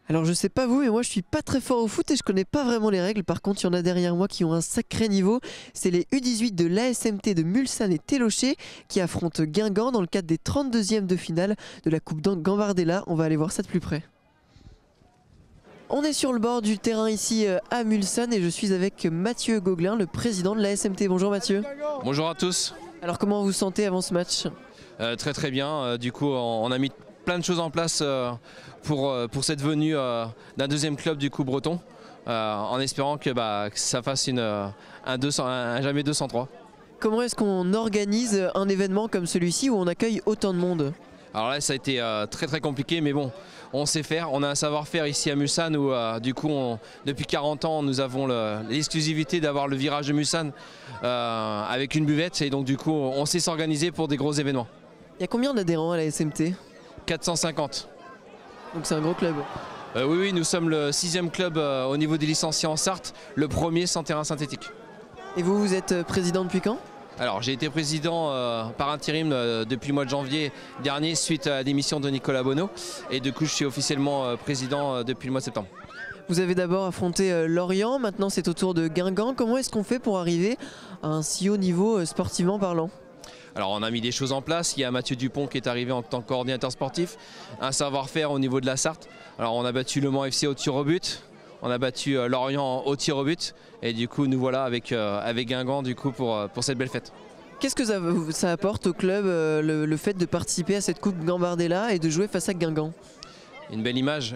Alors je sais pas vous, mais moi je suis pas très fort au foot et je connais pas vraiment les règles. Par contre, il y en a derrière moi qui ont un sacré niveau. C'est les U18 de l'ASMT de Mulsanne et Télocher qui affrontent Guingamp dans le cadre des 32e de finale de la Coupe Gambardella. On va aller voir ça de plus près. On est sur le bord du terrain ici à Mulsanne et je suis avec Mathieu Gauglin, le président de l'ASMT. Bonjour Mathieu. Bonjour à tous. Alors comment vous vous sentez avant ce match? Très très bien. Du coup, on a mis plein de choses en place pour cette venue d'un deuxième club du coup breton, en espérant que ça fasse un jamais 203. Comment est-ce qu'on organise un événement comme celui-ci où on accueille autant de monde? Alors là, ça a été très très compliqué, mais bon, on sait faire. On a un savoir-faire ici à Mulsanne où du coup, depuis 40 ans, nous avons l'exclusivité d'avoir le virage de Mulsanne avec une buvette, et donc du coup, on sait s'organiser pour des gros événements. Il y a combien d'adhérents à la SMT? 450. Donc c'est un gros club. Oui, nous sommes le 6e club au niveau des licenciés en Sarthe, le premier sans terrain synthétique. Et vous êtes président depuis quand? Alors j'ai été président par intérim depuis le mois de janvier dernier suite à la démission de Nicolas Bonneau, et du coup je suis officiellement président depuis le mois de septembre. Vous avez d'abord affronté Lorient, maintenant c'est au tour de Guingamp. Comment est-ce qu'on fait pour arriver à un si haut niveau sportivement parlant? Alors on a mis des choses en place. Il y a Mathieu Dupont qui est arrivé en tant que coordinateur sportif, un savoir-faire au niveau de la Sarthe. Alors on a battu Le Mans FC au tir au but, on a battu Lorient au tir au but, et du coup nous voilà avec Guingamp du coup pour cette belle fête. Qu'est-ce que ça apporte au club le fait de participer à cette Coupe Gambardella et de jouer face à Guingamp? Une belle image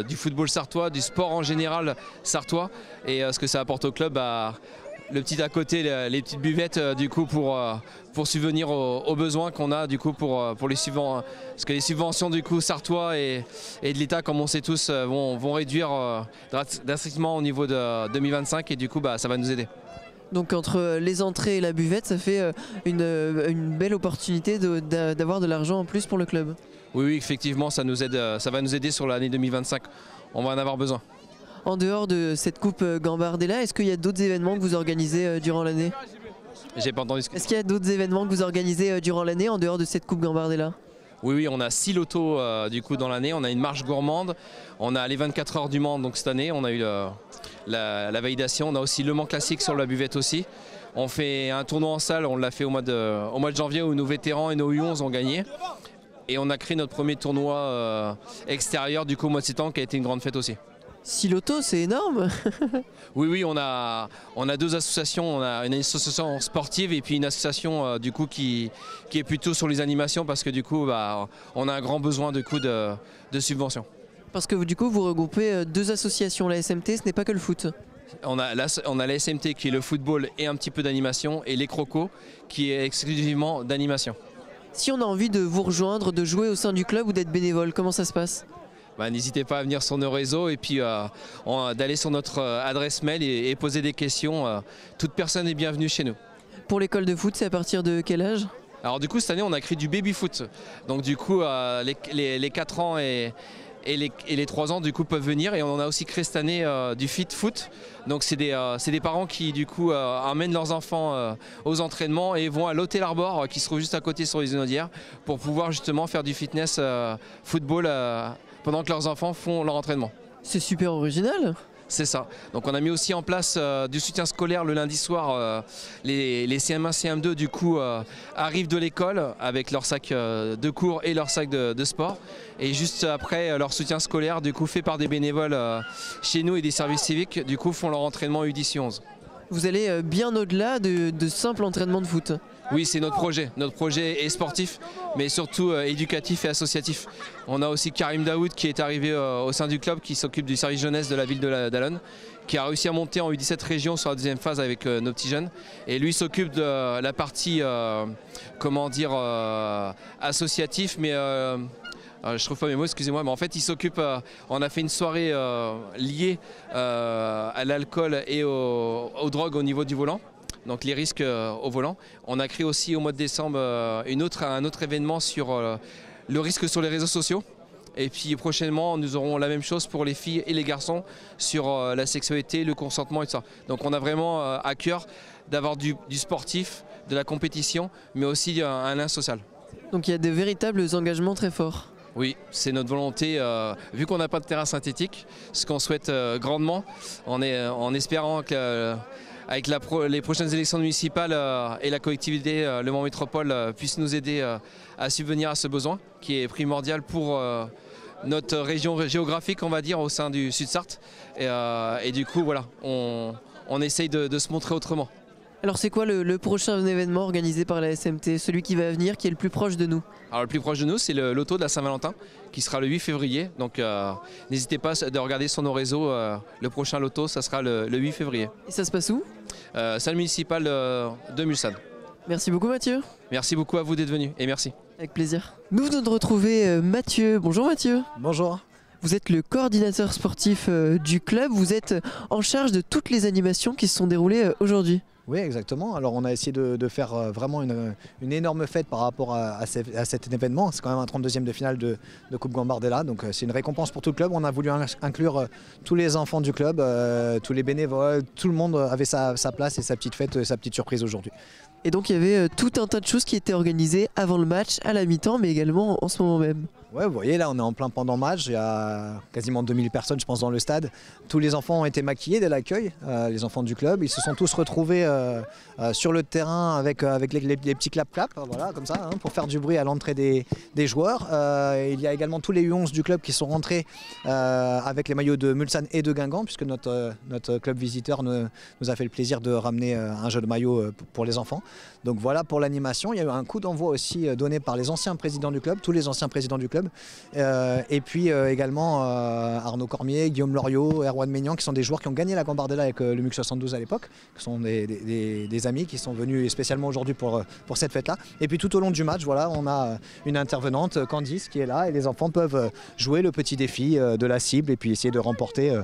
du football sartois, du sport en général sartois, et ce que ça apporte au club. Le petit à côté, les petites buvettes du coup pour subvenir aux besoins qu'on a du coup pour les subventions, parce que les subventions du coup sartois et de l'État, comme on sait tous, vont réduire drastiquement au niveau de 2025, et du coup ça va nous aider. Donc entre les entrées et la buvette, ça fait une belle opportunité d'avoir de l'argent en plus pour le club. Oui, effectivement, ça nous aide, ça va nous aider sur l'année 2025. On va en avoir besoin. En dehors de cette Coupe Gambardella, est-ce qu'il y a d'autres événements que vous organisez durant l'année? J'ai pas entendu. Est-ce qu'il y a d'autres événements que vous organisez durant l'année en dehors de cette Coupe Gambardella? Oui, on a 6 lotos du coup dans l'année. On a une marche gourmande, on a les 24 heures du Mans, donc cette année on a eu la validation. On a aussi le Mans classique sur la buvette aussi. On fait un tournoi en salle, on l'a fait au mois de janvier, où nos vétérans et nos U11 ont gagné. Et on a créé notre premier tournoi extérieur du coup au mois de septembre, qui a été une grande fête aussi. 6 lotos, c'est énorme. Oui, on a 2 associations. On a une association sportive et puis une association du coup qui est plutôt sur les animations, parce que du coup on a un grand besoin de subventions. Parce que du coup vous regroupez 2 associations, la SMT, ce n'est pas que le foot. On a la SMT qui est le football et un petit peu d'animation, et les Crocos qui est exclusivement d'animation. Si on a envie de vous rejoindre, de jouer au sein du club ou d'être bénévole, comment ça se passe? N'hésitez pas à venir sur nos réseaux, et puis d'aller sur notre adresse mail et poser des questions. Toute personne est bienvenue chez nous. Pour l'école de foot, c'est à partir de quel âge? Alors du coup cette année on a créé du baby foot. Donc du coup les 4 ans et les 3 ans du coup peuvent venir, et on a aussi créé cette année du fit foot. Donc c'est des parents qui du coup emmènent leurs enfants aux entraînements et vont à l'Hôtel Arbor qui se trouve juste à côté sur les Inaudières, pour pouvoir justement faire du fitness football pendant que leurs enfants font leur entraînement. C'est super original. C'est ça. Donc on a mis aussi en place du soutien scolaire le lundi soir. Les CM1, CM2 du coup arrivent de l'école avec leur sac de cours et leur sac de sport. Et juste après, leur soutien scolaire du coup fait par des bénévoles chez nous et des services civiques du coup font leur entraînement U10 U11. Vous allez bien au-delà de simple entraînement de foot. Oui, c'est notre projet. Notre projet est sportif, mais surtout éducatif et associatif. On a aussi Karim Daoud qui est arrivé au sein du club, qui s'occupe du service jeunesse de la ville d'Allonne, qui a réussi à monter en U17 région sur la deuxième phase avec nos petits jeunes. Et lui s'occupe de la partie, associative, mais je trouve pas mes mots, excusez-moi, mais en fait il s'occupe, on a fait une soirée liée à l'alcool et aux drogues au niveau du volant. Donc les risques au volant. On a créé aussi au mois de décembre un autre événement sur le risque sur les réseaux sociaux. Et puis prochainement nous aurons la même chose pour les filles et les garçons sur la sexualité, le consentement et tout ça. Donc on a vraiment à cœur d'avoir du sportif, de la compétition, mais aussi un lien social. Donc il y a de véritables engagements très forts. Oui, c'est notre volonté, vu qu'on n'a pas de terrain synthétique, ce qu'on souhaite grandement, en espérant que avec les prochaines élections municipales et la collectivité Le Mans Métropole puisse nous aider à subvenir à ce besoin qui est primordial pour notre région géographique, on va dire, au sein du Sud-Sarthe. Et du coup, voilà, on essaye de se montrer autrement. Alors c'est quoi le prochain événement organisé par la SMT, celui qui va venir, qui est le plus proche de nous? Alors le plus proche de nous, c'est le loto de la Saint-Valentin qui sera le 8 février. Donc n'hésitez pas à regarder sur nos réseaux. Le prochain loto, ça sera le 8 février. Et ça se passe où? Salle municipale de Mulsanne. Merci beaucoup Mathieu. Merci beaucoup à vous d'être venus et merci. Avec plaisir. Nous venons de retrouver Mathieu. Bonjour Mathieu. Bonjour. Vous êtes le coordinateur sportif du club. Vous êtes en charge de toutes les animations qui se sont déroulées aujourd'hui. Oui, exactement. Alors on a essayé de faire vraiment une énorme fête par rapport à cet événement. C'est quand même un 32e de finale de Coupe Gambardella, donc c'est une récompense pour tout le club. On a voulu inclure tous les enfants du club, tous les bénévoles, tout le monde avait sa place et sa petite fête, sa petite surprise aujourd'hui. Et donc il y avait tout un tas de choses qui étaient organisées avant le match, à la mi-temps, mais également en ce moment même. Ouais, vous voyez, là on est en plein pendant match, il y a quasiment 2000 personnes je pense dans le stade. Tous les enfants ont été maquillés dès l'accueil, les enfants du club. Ils se sont tous retrouvés sur le terrain avec les petits clap-clap, voilà, comme ça, pour faire du bruit à l'entrée des joueurs. Il y a également tous les U11 du club qui sont rentrés avec les maillots de Mulsanne et de Guingamp, puisque notre club visiteur nous a fait le plaisir de ramener un jeu de maillot pour les enfants. Donc voilà pour l'animation. Il y a eu un coup d'envoi aussi donné par les anciens présidents du club, tous les anciens présidents du club. Et puis également Arnaud Cormier, Guillaume Loriot, Erwan Maignan, qui sont des joueurs qui ont gagné la Gambardella avec le MUC 72 à l'époque, qui sont des amis qui sont venus spécialement aujourd'hui pour cette fête-là. Et puis tout au long du match, voilà, on a une intervenante, Candice, qui est là, et les enfants peuvent jouer le petit défi de la cible et puis essayer de remporter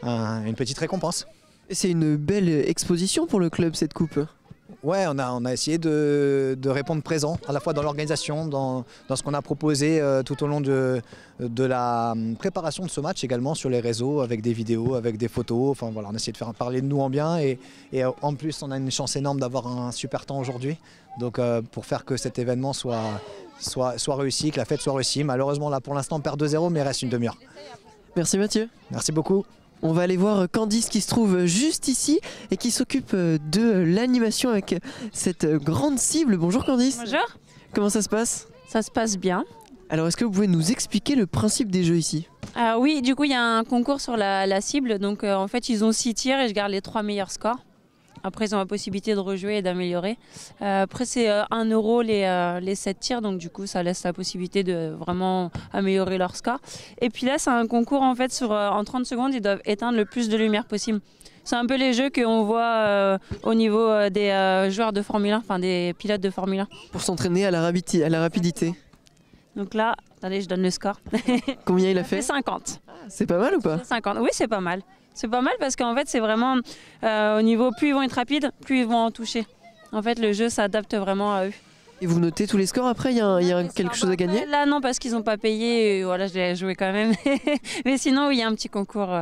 une petite récompense. C'est une belle exposition pour le club, cette coupe. Ouais, on a essayé de répondre présent, à la fois dans l'organisation, dans ce qu'on a proposé tout au long de la préparation de ce match, également sur les réseaux, avec des vidéos, avec des photos. Enfin voilà, on a essayé de faire parler de nous en bien et en plus on a une chance énorme d'avoir un super temps aujourd'hui. Donc pour faire que cet événement soit réussi, que la fête soit réussie. Malheureusement là pour l'instant on perd 2-0 mais il reste une demi-heure. Merci Mathieu. Merci beaucoup. On va aller voir Candice qui se trouve juste ici et qui s'occupe de l'animation avec cette grande cible. Bonjour Candice. Bonjour. Comment ça se passe? Ça se passe bien. Alors est-ce que vous pouvez nous expliquer le principe des jeux ici? Oui, du coup il y a un concours sur la cible. Donc en fait ils ont 6 tirs et je garde les 3 meilleurs scores. Après ils ont la possibilité de rejouer et d'améliorer. Après c'est 1 € les 7 tirs, donc du coup ça laisse la possibilité de vraiment améliorer leur score. Et puis là c'est un concours en fait en 30 secondes ils doivent éteindre le plus de lumière possible. C'est un peu les jeux qu'on voit au niveau des joueurs de Formule 1, enfin des pilotes de Formule 1. Pour s'entraîner à la rapidité. Donc là, attendez je donne le score. Combien il a fait? 50. C'est pas mal ou pas? 50, oui c'est pas mal. C'est pas mal parce qu'en fait c'est vraiment au niveau plus ils vont être rapides, plus ils vont en toucher. En fait le jeu s'adapte vraiment à eux. Et vous notez tous les scores après? Il y a quelque chose à gagner? Là non parce qu'ils n'ont pas payé, voilà je l'ai joué quand même. Mais sinon oui, il y a un petit concours.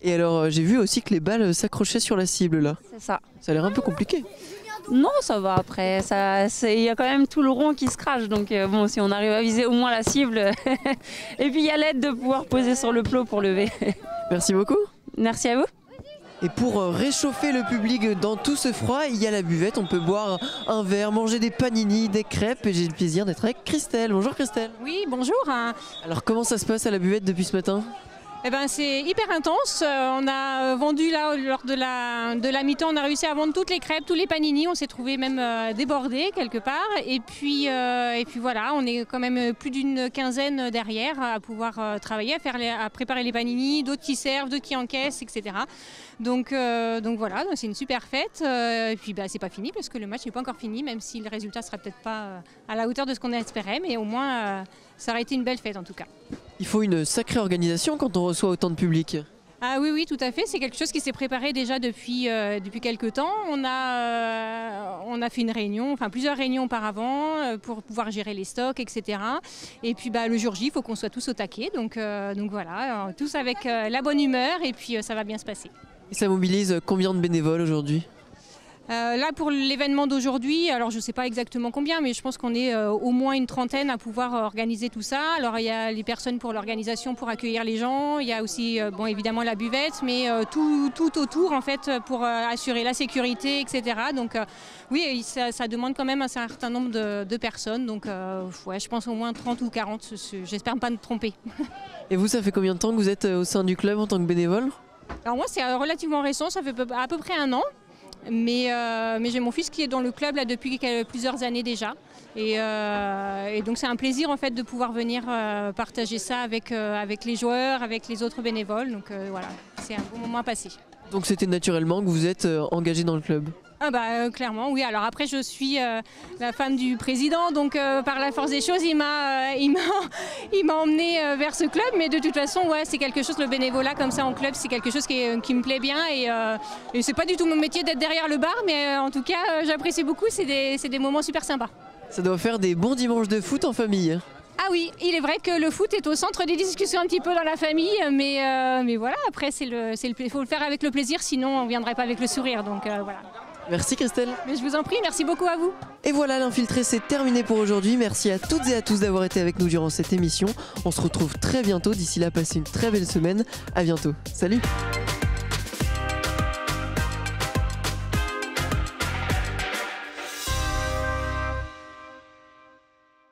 Et alors j'ai vu aussi que les balles s'accrochaient sur la cible là. C'est ça. Ça a l'air un peu compliqué. Non ça va après, il y a quand même tout le rond qui se crache donc bon si on arrive à viser au moins la cible. Et puis il y a l'aide de pouvoir poser sur le plot pour lever. Merci beaucoup. Merci à vous. Et pour réchauffer le public dans tout ce froid, il y a la buvette, on peut boire un verre, manger des panini, des crêpes et j'ai le plaisir d'être avec Christelle. Bonjour Christelle. Oui, bonjour. Alors comment ça se passe à la buvette depuis ce matin? Eh ben, c'est hyper intense. On a vendu là lors de la mi-temps, on a réussi à vendre toutes les crêpes, tous les panini. On s'est trouvé même débordé quelque part. Et puis voilà, on est quand même plus d'une quinzaine derrière à pouvoir travailler, à préparer les panini, d'autres qui servent, d'autres qui encaissent, etc. Donc voilà, c'est une super fête. Et puis c'est pas fini parce que le match n'est pas encore fini, même si le résultat sera peut-être pas à la hauteur de ce qu'on espérait, mais au moins ça aurait été une belle fête en tout cas. Il faut une sacrée organisation quand on reçoit autant de public. Ah oui, tout à fait. C'est quelque chose qui s'est préparé déjà depuis quelques temps. On a fait une réunion, enfin plusieurs réunions auparavant pour pouvoir gérer les stocks, etc. Et puis le jour J, il faut qu'on soit tous au taquet. Donc voilà, tous avec la bonne humeur et puis ça va bien se passer. Et ça mobilise combien de bénévoles aujourd'hui ? Là, pour l'événement d'aujourd'hui, alors je ne sais pas exactement combien, mais je pense qu'on est au moins une trentaine à pouvoir organiser tout ça. Alors il y a les personnes pour l'organisation, pour accueillir les gens. Il y a aussi, bon, évidemment, la buvette, mais tout autour, en fait, pour assurer la sécurité, etc. Donc oui, ça demande quand même un certain nombre de personnes. Donc ouais, je pense au moins 30 ou 40, j'espère pas me tromper. Et vous, ça fait combien de temps que vous êtes au sein du club en tant que bénévole? Alors moi, c'est relativement récent, ça fait à peu près un an. Mais j'ai mon fils qui est dans le club là, depuis plusieurs années déjà. Et donc c'est un plaisir en fait de pouvoir venir partager ça avec les joueurs, avec les autres bénévoles. Donc voilà, c'est un bon moment à passer. Donc c'était naturellement que vous êtes engagé dans le club? Ah bah clairement oui. Alors après je suis la femme du président, donc par la force des choses il m'a emmené vers ce club, mais de toute façon ouais, c'est quelque chose, le bénévolat comme ça en club, c'est quelque chose qui me plaît bien et c'est pas du tout mon métier d'être derrière le bar, mais en tout cas j'apprécie beaucoup, c'est des moments super sympas. Ça doit faire des bons dimanches de foot en famille. Ah oui, il est vrai que le foot est au centre des discussions un petit peu dans la famille, mais voilà, après il faut le faire avec le plaisir, sinon on ne viendrait pas avec le sourire, donc voilà. Merci Christelle. Mais je vous en prie, merci beaucoup à vous. Et voilà, l'Infiltré, c'est terminé pour aujourd'hui. Merci à toutes et à tous d'avoir été avec nous durant cette émission. On se retrouve très bientôt. D'ici là, passez une très belle semaine. À bientôt. Salut.